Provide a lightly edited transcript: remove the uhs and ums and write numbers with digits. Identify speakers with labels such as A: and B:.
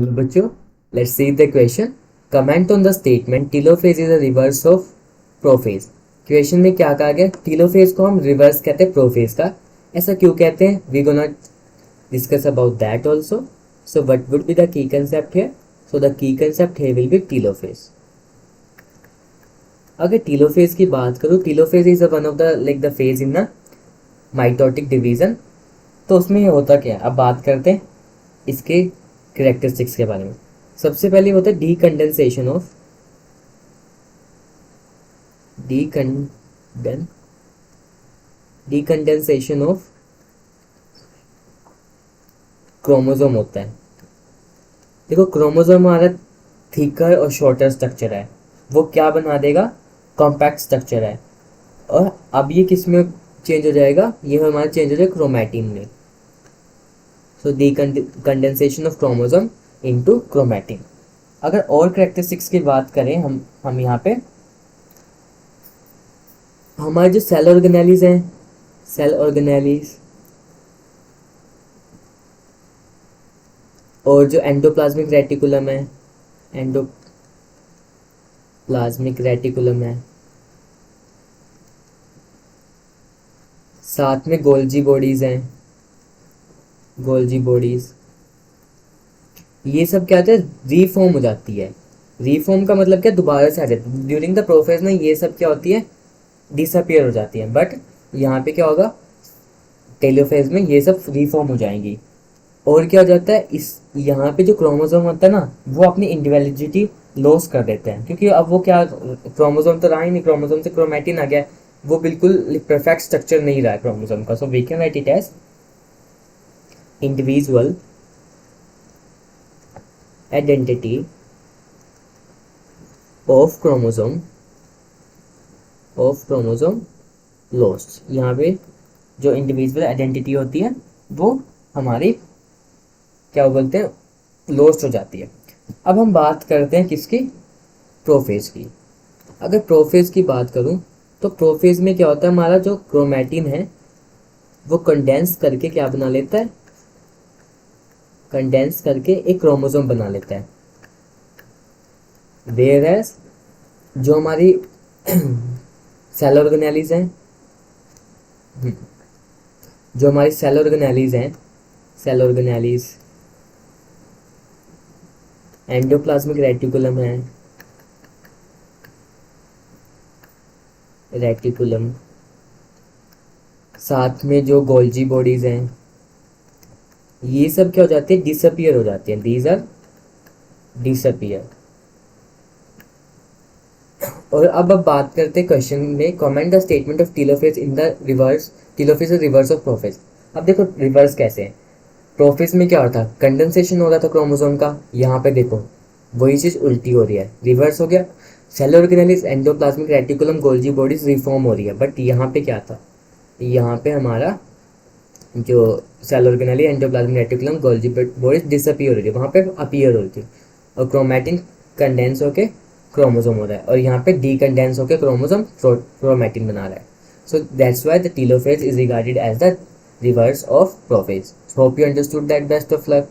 A: Hello बच्चों, let's see the question. Comment on the statement telophase is a reverse of prophase. Question में क्या कहा गया? Telophase को हम रिवर्स कहते हैं प्रोफेज का. ऐसा क्यों कहते हैं? We gonna discuss about that also. So what would be the key concept here? So the key concept here will be telophase. अगर टीलोफेज की बात करूँ, telophase is one of the like the phase in the mitotic division. तो उसमें होता क्या है? अब बात करते हैं इसके कैरेक्टरिस्टिक्स के बारे में. सबसे पहले होता है डीकंडेंसेशन ऑफ डीकंडेंसेशन ऑफ क्रोमोसोम होता है. देखो, क्रोमोसोम हमारा थिकर और शॉर्टर स्ट्रक्चर है, वो क्या बना देगा? कॉम्पैक्ट स्ट्रक्चर है. और अब ये किस में चेंज हो जाएगा? ये हमारा चेंज हो जाएगा क्रोमैटिन में. So decondensation of chromosome into chromatin. अगर और कैरेक्टरिस्टिक्स की बात करें हम यहाँ पे हमारे जो सेल ऑर्गेनेलिस हैं, सेल ऑर्गेनेलिस और जो एंडोप्लाज्मिक रेटिकुलम है, एंडोप्लाज्मिक रेटिकुलम है, साथ में गोल्जी बॉडीज हैं, गोल्जी बॉडीज, ये सब क्या होता है? रीफॉर्म हो जाती है. रीफॉर्म का मतलब क्या? दोबारा से आ जाती है. ड्यूरिंग द प्रोसेस में ये सब क्या होती है? डिसअपियर हो जाती है. बट यहाँ पे क्या होगा? टेलोफेज में ये सब रीफॉर्म हो जाएंगी. और क्या हो जाता है? इस यहाँ पे जो क्रोमोसोम होता है ना, वो अपनी इंडिविजुअलिटी लॉस कर देते हैं, क्योंकि अब वो क्या, क्रोमोसोम तो रहा ही नहीं, क्रोमोसोम से क्रोमैटिन आ गया, वो बिल्कुल परफेक्ट स्ट्रक्चर नहीं रहा है क्रोमोसोम का. So we can write it as individual identity of chromosome lost. यहाँ पे जो इंडिविजुअल आइडेंटिटी होती है वो हमारी क्या बोलते हैं? लॉस्ट हो जाती है. अब हम बात करते हैं किसकी? प्रोफेज की. अगर प्रोफेज की बात करूं तो प्रोफेज में क्या होता है? हमारा जो क्रोमैटिन है वो कंडेंस करके क्या बना लेता है? कंडेंस करके एक क्रोमोसोम बना लेता है. वेयर एज जो हमारी सेल ऑर्गेनेलिस हैं, जो हमारी सेल ऑर्गेनेलिस एंडोप्लाज्मिक रेटिकुलम, साथ में जो गोल्जी बॉडीज हैं, ये सब क्या हो जाती है? डिसअपियर हो जाती हैं. These are disappear. और अब बात करते हैं क्वेश्चन में, comment the statement of telophase in the reverse. Telophase is reverse of prophase. अब देखो रिवर्स कैसे है. प्रोफेज में क्या होता है? कंडेंसेशन हो रहा था क्रोमोसोम का. यहाँ पे देखो वही चीज़ उल्टी हो रही है, रिवर्स हो गया. Cell organelles endoplasmic reticulum Golgi bodies reform हो रही है. बट यहाँ पे क्या था? यहाँ पे हमारा जो cell organelle endoplasmic reticulum Golgi bodies disappear हो रही है, वहाँ पे अपीयर हो रही थी. और क्रोमैटिन कंडेंस होके क्रोमोसोम हो रहा है, और यहाँ पे डीकंडेंस होके क्रोमोसोम क्रोमैटिन बना रहा है. So that's why the telophase is regarded as the reverse of prophase. Hope you understood that. Best of luck.